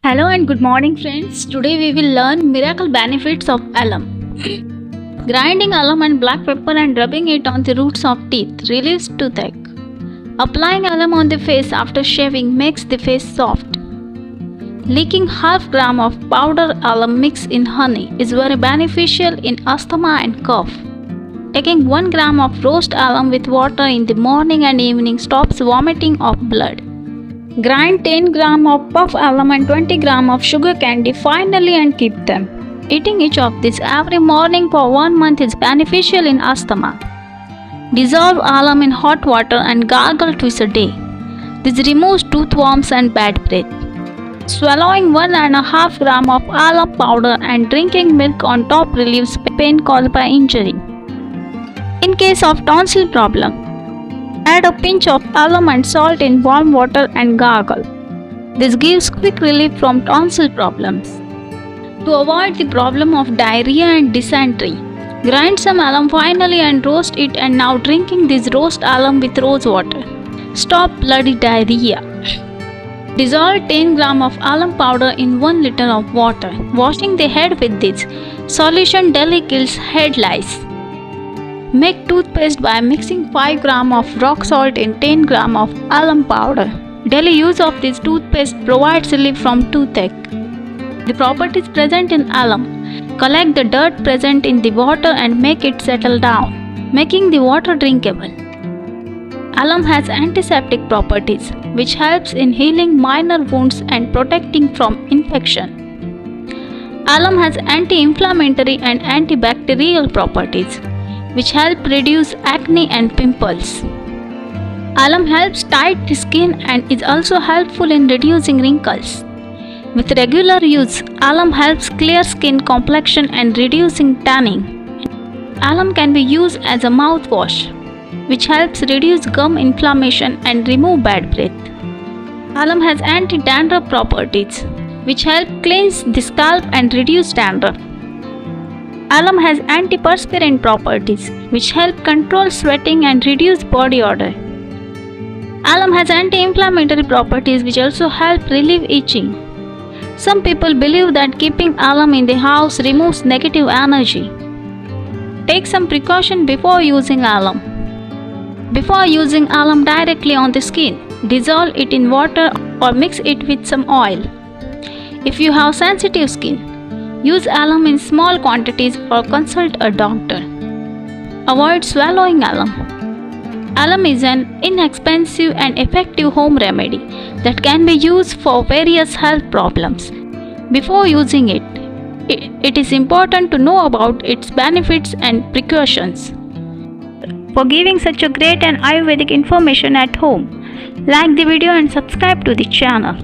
Hello and good morning friends. Today we will learn miracle benefits of alum. Grinding alum and black pepper and rubbing it on the roots of teeth relieves toothache. Applying alum on the face after shaving makes the face soft. Leaking half gram of powder alum mix in honey is very beneficial in asthma and cough. Taking 1 gram of roast alum with water in the morning and evening stops vomiting of blood. Grind 10 gram of puff alum and 20 gram of sugar candy finely and keep them. Eating each of these every morning for 1 month is beneficial in asthma. Dissolve alum in hot water and gargle twice a day. This removes toothworms and bad breath. Swallowing 1.5 gram of alum powder and drinking milk on top relieves pain caused by injury. In case of tonsil problem, add a pinch of alum and salt in warm water and gargle. This gives quick relief from tonsil problems. To avoid the problem of diarrhea and dysentery, grind some alum finely and roast it, and now drinking this roast alum with rose water. Stop bloody diarrhea. Dissolve 10 gram of alum powder in 1 liter of water. Washing the head with this solution daily kills head lice. Make toothpaste by mixing 5 gram of rock salt in 10 gram of alum powder. Daily use of this toothpaste provides relief from toothache. The properties present in alum collect the dirt present in the water and make it settle down, making the water drinkable. Alum has antiseptic properties, which helps in healing minor wounds and protecting from infection. Alum has anti-inflammatory and antibacterial properties, which help reduce acne and pimples. Alum helps tight the skin and is also helpful in reducing wrinkles. With regular use, alum helps clear skin complexion and reducing tanning. Alum can be used as a mouthwash, which helps reduce gum inflammation and remove bad breath. Alum has anti-dandruff properties, which help cleanse the scalp and reduce dandruff. Alum has antiperspirant properties, which help control sweating and reduce body odor. Alum has anti-inflammatory properties, which also help relieve itching. Some people believe that keeping alum in the house removes negative energy. Take some precaution before using alum. Before using alum directly on the skin, dissolve it in water or mix it with some oil. If you have sensitive skin, use alum in small quantities or consult a doctor. Avoid swallowing alum. Alum is an inexpensive and effective home remedy that can be used for various health problems. Before using it, it is important to know about its benefits and precautions. For giving such a great and Ayurvedic information at home, like the video and subscribe to the channel.